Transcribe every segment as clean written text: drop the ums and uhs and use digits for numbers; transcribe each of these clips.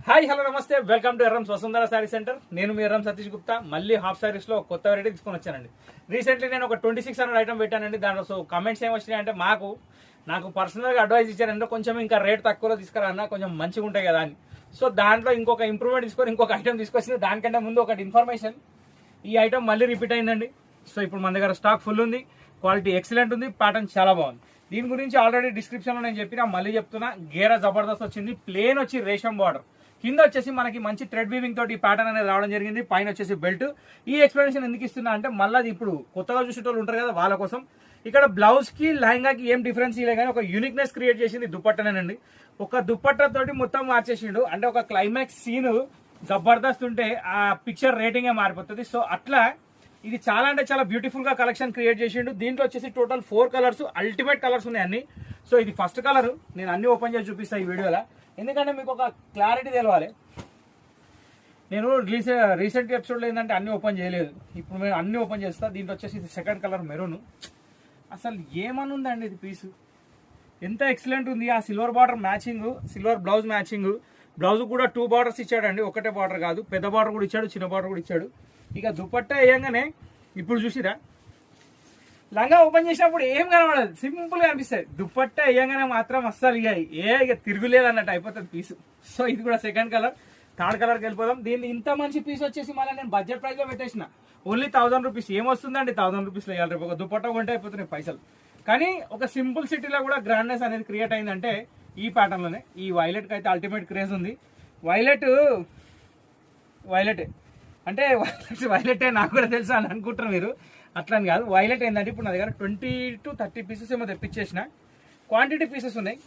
Hi hello నమస్తే, welcome to Yerram Vasundhara sari centre. నేను మీ ఎర్రం సతీష్ గుప్తా. మళ్ళీ హాఫ్ శారీస్ లో కొత్త వెరైటీ తీసుకొని వచ్చానండి. రీసెంట్లీ నేను ఒక 2600 ఐటమ్ పెట్టానండి. దాంట్లో సో కమెంట్స్ ఏం వచ్చినాయంటే నాకు పర్సనల్ గా అడ్వైస్ ఇచ్చారంటే కొంచెం ఇంకా రేట్ తక్కువలో తీసుకురా అన్న, కొంచెం మంచిగా ఉంటాయి కదా అని. సో దాంట్లో ఇంకొక ఇంప్రూవ్మెంట్ తీసుకొని ఇంకొక ఐటమ్ తీసుకొచ్చింది. దానికంటే ముందు ఒకటి ఇన్ఫర్మేషన్, ఈ ఐటమ్ మళ్ళీ రిపీట్ అయిందండి. సో ఇప్పుడు మన దగ్గర స్టాక్ ఫుల్ ఉంది, క్వాలిటీ ఎక్సలెంట్ ఉంది, ప్యాటర్న్ చాలా బాగుంది. దీని గురించి ఆల్రెడీ డిస్క్రిప్షన్ లో నేను చెప్పినా, మళ్ళీ చెప్తున్నా. గేరా జబర్దస్త్ వచ్చింది, ప్లేన్ వచ్చి రేషం బార్డర్, కింద వచ్చేసి మనకి మంచి థ్రెడ్ వీవింగ్ తోటి ఈ ప్యాటర్న్ అనేది రావడం జరిగింది. పైన వచ్చేసి బెల్ట్. ఈ ఎక్స్ప్లెనేషన్ ఎందుకు ఇస్తున్నా అంటే, మళ్ళీ ఇప్పుడు కొత్తగా చూసేటోళ్ళు ఉంటారు కదా, వాళ్ళ కోసం. ఇక్కడ బ్లౌజ్ కి లెహంగాకి ఏం డిఫరెన్స్ ఇలే కానీ ఒక యూనిక్నెస్ క్రియేట్ చేసింది దుపట్టనేనండి. ఒక దుపట్టా తోటి మొత్తం మార్చేసిండు. అంటే ఒక క్లైమాక్స్ సీన్ జబర్దస్త్ ఉంటే ఆ పిక్చర్ రేటింగే మారిపోతుంది. సో అట్లా ఇది చాలా అంటే చాలా బ్యూటిఫుల్ గా కలెక్షన్ క్రియేట్ చేసిండు. దీంట్లో వచ్చేసి టోటల్ 4 కలర్స్, అల్టిమేట్ కలర్స్ ఉన్నాయి అన్ని. సో ఇది ఫస్ట్ కలర్, నేను అన్ని ఓపెన్ చేసి చూపిస్తాను ఈ వీడియోలో, ఎందుకంటే మీకు ఒక క్లారిటీ తెలవాలి. నేను రీసెంట్ ఎపిసోడ్లో ఏంటంటే అన్ని ఓపెన్ చేయలేదు, ఇప్పుడు నేను అన్ని ఓపెన్ చేస్తా. దీంట్లో వచ్చేసి ఇది సెకండ్ కలర్ మెరూన్. అసలు ఏమనుందండి ఇది పీసు, ఎంత ఎక్సలెంట్ ఉంది. ఆ silver border matching, silver blouse matching. Blouse కూడా 2 బార్డర్స్ ఇచ్చాడండి, ఒకటే బార్డర్ కాదు, పెద్ద బార్డర్ కూడా ఇచ్చాడు, చిన్న బార్డర్ కూడా ఇచ్చాడు. ఇక దుపట్టా వేయంగానే ఇప్పుడు చూసిరా, లంగా ఓపెన్ చేసినప్పుడు ఏం కనబడదు, సింపుల్ గా అనిపిస్తుంది. దుపట్టా వేయంగానే మాత్రం అస్సలు ఇక తిరుగులేదు అన్నట్టు అయిపోతుంది పీసు. సో ఇది కూడా సెకండ్ కలర్. థర్డ్ కలర్కి వెళ్ళిపోదాం. దీన్ని ఇంత మంచి పీస్ వచ్చేసి మళ్ళీ నేను బడ్జెట్ ప్రైస్ లో పెట్టేసిన, ఓన్లీ 1000 రూపీస్. ఏమొస్తుందండి 1000 రూపీస్లో ఇవ్వాలి, రేపు ఒక దుపట్టా కొంటే అయిపోతున్నాయి పైసలు. కానీ ఒక సింపుల్ సిటీలో కూడా గ్రాండ్నెస్ అనేది క్రియేట్ అయిందంటే ఈ ప్యాటర్న్ లోనే. ఈ వైలెట్కి అయితే అల్టిమేట్ క్రేజ్ ఉంది. వైలెట్ అంటే వైలెటే నాకు కూడా తెలుసు అని అనుకుంటారు మీరు, అట్లా అని కాదు. వైలెట్ ఏంటంటే ఇప్పుడు నా దగ్గర 20 to 30 పీసెస్ ఏమో తెప్పించేసిన. క్వాంటిటీ పీసెస్ ఉన్నాయి,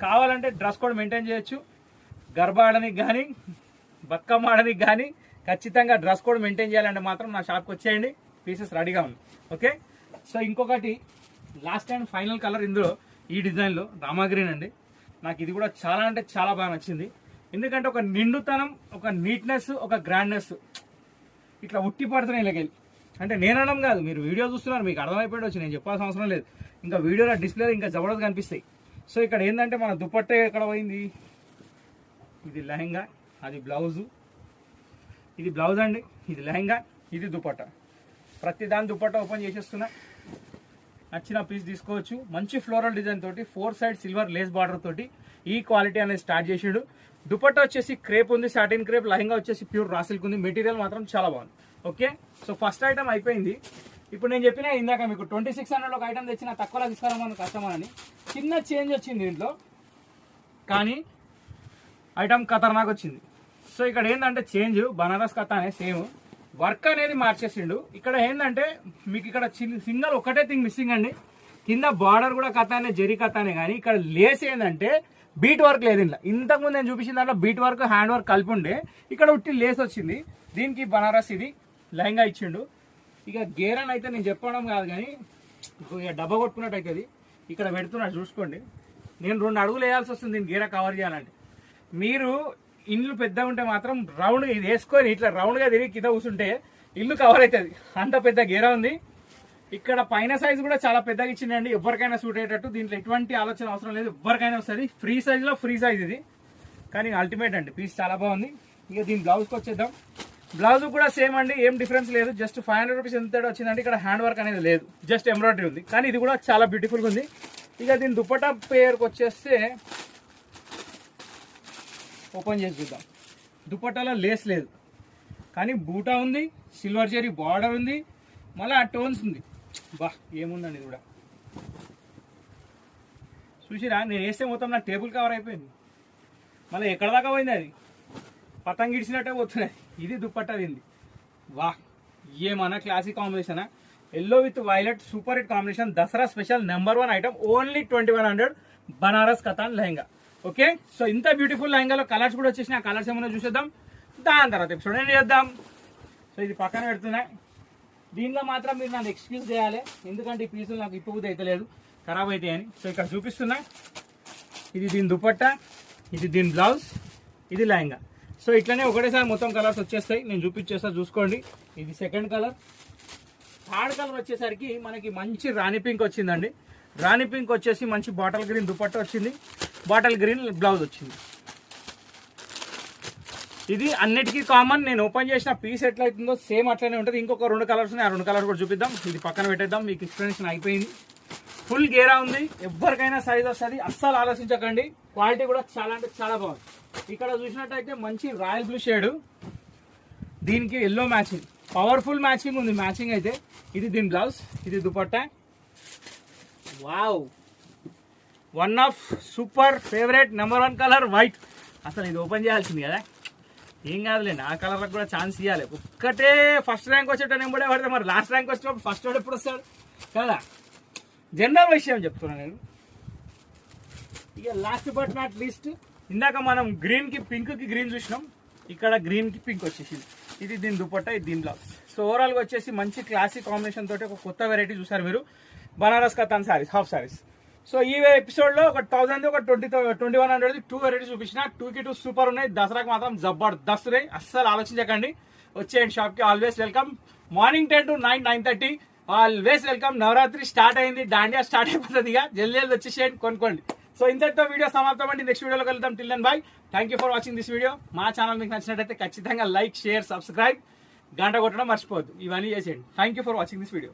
కావాలంటే డ్రెస్ కోడ్ మెయింటైన్ చేయొచ్చు. గర్భా ఆడడానికి కానీ బతుకమ్మ ఆడడానికి కానీ ఖచ్చితంగా డ్రెస్ కోడ్ మెయింటైన్ చేయాలంటే మాత్రం నా షాప్కి వచ్చేయండి, పీసెస్ రెడీగా ఉంది. ఓకే, సో ఇంకొకటి లాస్ట్ అండ్ ఫైనల్ కలర్ ఇందులో ఈ డిజైన్లో రామా గ్రీన్ అండి. నాకు ఇది కూడా చాలా అంటే చాలా బాగా నచ్చింది. ఎందుకంటే ఒక నిండుతనం, ఒక నీట్నెస్, ఒక గ్రాండ్నెస్ ఇట్లా ఉట్టి పడుతున్నాయి ఇలాగెళ్ళి. అంటే నేను అనడం కాదు, మీరు వీడియో చూస్తున్నారు, మీకు అర్థమైపోయి నేను చెప్పాల్సిన అవసరం లేదు. ఇంకా వీడియోలో డిస్ప్లేలో ఇంకా జబర్దస్త్ కనిపిస్తాయి. సో ఇక్కడ ఏంటంటే మన దుపట్టే ఎక్కడ పోయింది, ఇది లెహంగా, అది బ్లౌజు. ఇది బ్లౌజ్ అండి, ఇది లెహంగా, ఇది దుపట్టా. ప్రతి దాని దుపట్టా ఓపెన్ చేసేస్తున్నా, నచ్చిన పీస్ తీసుకోవచ్చు. మంచి ఫ్లోరల్ డిజైన్ తోటి 4 సైడ్ సిల్వర్ లేస్ బార్డర్ తోటి ఈ క్వాలిటీ అనేది స్టార్ట్ చేసాడు. దుపట్టా వచ్చేసి క్రేప్ ఉంది, సాటిన్ క్రేప్. లెహంగా వచ్చేసి ప్యూర్ రా సిల్క్ ఉంది. మెటీరియల్ మాత్రం చాలా బాగుంది. ఓకే, సో ఫస్ట్ ఐటమ్ అయిపోయింది. ఇప్పుడు నేను చెప్పిన ఇందాక మీకు 2600 ఒక ఐటమ్ తెచ్చిన, తక్కువలో తీసుకురామని కస్టమర్ అని. చిన్న చేంజ్ వచ్చింది దీంట్లో, కానీ ఐటమ్ ఖతర్నాక్ వచ్చింది. సో ఇక్కడ ఏంటంటే చేంజ్ బనారస్ కథానే, సేమ్ వర్క్ అనేది మార్చేసిండు. ఇక్కడ ఏంటంటే మీకు ఇక్కడ సింగల్ ఒకటే థింగ్ మిస్సింగ్ అండి, కింద బార్డర్ కూడా కథానే, జరీ కథానే. కానీ ఇక్కడ లేస్ ఏంటంటే బీట్ వర్క్ లేదు ఇంట్లో. ఇంతకుముందు నేను చూపించిన దాంట్లో బీట్ వర్క్, హ్యాండ్ వర్క్ కలిపి ఉండే, ఇక్కడ ఉట్టి లేస్ వచ్చింది. దీనికి బనారస్ ఇది లెహంగా ఇచ్చిండు. ఇక గేరన్ అయితే నేను చెప్పడం కాదు, కానీ ఇక డబ్బా కొట్టుకున్నట్టు అవుతుంది. ఇక్కడ పెడుతున్నాడు చూసుకోండి. నేను 2 అడుగులు వేయాల్సి వస్తుంది దీన్ని గేరా కవర్ చేయాలంటే. మీరు ఇల్లు పెద్దగా ఉంటే మాత్రం రౌండ్గా ఇది వేసుకొని ఇట్లా రౌండ్గా తిరిగి కింద కూర్చుంటే ఇల్లు కవర్ అవుతుంది, అంత పెద్ద గేరా ఉంది. ఇక్కడ పైన సైజ్ కూడా చాలా పెద్దగా ఇచ్చిందండి, ఎవరికైనా సూట్ అయ్యేటట్టు. దీంట్లో ఎటువంటి ఆలోచన అవసరం లేదు, ఎవరికైనా వస్తుంది. ఫ్రీ సైజ్లో ఫ్రీ సైజ్ ఇది, కానీ అల్టిమేట్ అండి, పీస్ చాలా బాగుంది. ఇక దీని బ్లౌజ్కి వచ్చేద్దాం. బ్లౌజ్ కూడా సేమ్ అండి, ఏం డిఫరెన్స్ లేదు. జస్ట్ 500 రూపీస్ ఎంత వచ్చిందంటే ఇక్కడ హ్యాండ్ వర్క్ అనేది లేదు, జస్ట్ ఎంబ్రాయిడరీ ఉంది. కానీ ఇది కూడా చాలా బ్యూటిఫుల్గా ఉంది. ఇక దీని దుపట్టా పేరుకి వచ్చేస్తే ఓపెన్ చేసి చూద్దాం. దుపట్టాలో లేస్ లేదు, కానీ బూటా ఉంది, సిల్వర్ జరీ బార్డర్ ఉంది, మళ్ళీ ఆ టోన్స్ ఉంది. బా ఏముందండి ఇది కూడా, చూసిరా. నేను వేస్తే మొత్తం నా టేబుల్ కవర్ అయిపోయింది, మళ్ళీ ఎక్కడ దాకా పోయింది అది, పతంగి ఇడిచినట్టే పోతున్నాయి. ఇది దుపట్టా తింది. వా ఏమన్నా classic combination. Yellow with violet super hit combination. Dasara special #1 item, only 2100 Banaras katan lehenga. Okay, so ఇంత బ్యూటిఫుల్ లెహంగాలో కలర్స్ కూడా వచ్చేసిన. ఆ కలర్స్ ఏమైనా చూసేద్దాం, దాని తర్వాత ఎపిసోడ్ ఏం చేద్దాం. సో ఇది పక్కన పెడుతున్నా. దీనిలో మాత్రం మీరు నన్ను ఎక్స్క్యూజ్ చేయాలి, ఎందుకంటే ఈ పీసులు నాకు ఇప్పుడు అయితే లేదు, ఖరాబ్ అవుతాయి అని. సో ఇక్కడ చూపిస్తున్నా. ఇది దీని దుపట్టా, ఇది దీని బ్లౌజ్, ఇది లెహంగా. సో ఇట్లనే ఒకటేసారి మొత్తం కలర్స్ వచ్చేస్తాయి, నేను చూపించేస్తా చూసుకోండి. ఇది సెకండ్ కలర్. థర్డ్ కలర్ వచ్చేసరికి మనకి మంచి రాణి పింక్ వచ్చిందండి. రాణి పింక్ వచ్చేసి మంచి బాటిల్ గ్రీన్ దుపట్టా వచ్చింది, బాటిల్ గ్రీన్ బ్లౌజ్ వచ్చింది. ఇది అన్నిటికీ కామన్. నేను ఓపెన్ చేసిన పీస్ ఎట్లయితుందో సేమ్ అట్లనే ఉంటుంది. ఇంకొక 2 కలర్స్ ఉన్నాయి, ఆ 2 కలర్స్ కూడా చూపిద్దాం. ఇది పక్కన పెట్టేద్దాం, మీకు ఎక్స్ప్లెనేషన్ అయిపోయింది. ఫుల్ గేరా ఉంది, ఎవరికైనా సైజ్ వస్తుంది, అస్సలు ఆలోచించకండి. క్వాలిటీ కూడా చాలా అంటే చాలా బాగుంది. ఇక్కడ చూసినట్టయితే మంచి రాయల్ బ్లూ షేడ్, దీనికి ఎల్లో మ్యాచింగ్, పవర్ఫుల్ మ్యాచింగ్ ఉంది. మ్యాచింగ్ అయితే ఇది దీని బ్లౌజ్, ఇది dupatta. Wow, one of super favourite number 1 colour white. అసలు ఇది ఓపెన్ చేయాల్సింది కదా, ఏం కాదులేండి, ఆ కలర్లకు కూడా ఛాన్స్ ఇవ్వాలి. ఒక్కటే ఫస్ట్ ర్యాంక్ వచ్చేటప్పుడు ఎంబడే పడితే మరి లాస్ట్ ర్యాంక్ వచ్చినప్పుడు ఫస్ట్ వాడు ఎప్పుడు వస్తాడు కదా. జనరల్ విషయం చెప్తున్నాను నేను. ఇక లాస్ట్ బట్ నాట్ లీస్ట్, ఇందాక మనం గ్రీన్కి పింక్కి గ్రీన్ చూసినాం, ఇక్కడ గ్రీన్కి పింక్ వచ్చేసింది. ఇది దీని దుపట్టా, ఇది దీని బ్లౌజ్. సో ఓవరాల్గా వచ్చేసి మంచి క్లాసిక్ కాంబినేషన్ తోటి ఒక కొత్త వెరైటీ చూసారు మీరు, బనారస్ కతాన్ సారీస్, హాఫ్ సారీస్. సో ఈ ఎపిసోడ్లో ఒక 1000 ఒక 2100 2 వెరైటీస్ చూపించిన. 2కి 2 సూపర్ ఉన్నాయి. దసరాకి మాత్రం జబర్దస్త్ ఉన్నాయి, అస్సలు ఆలోచించకండి. వచ్చేయండి షాప్కి. Always welcome. Morning 10 to 9, 9:30 always welcome. Navratri start అయింది, దాండియా స్టార్ట్ అయిపోతుంది. ఇక జల్దీ వచ్చేసేయండి, కొనుక్కోండి. సో ఇంతటితో వీడియో సమాప్తం అండి. నెక్స్ట్ వీడియోలో కలుద్దాం. Till then bye. Thank you for watching this video. మా ఛానల్ మీకు నచ్చినట్టయితే ఖచ్చితంగా లైక్, షేర్, సబ్స్క్రైబ్, గంట కొట్టడం మర్చిపోవద్దు. ఇవన్నీ చేసేయండి. Thank you for watching this video.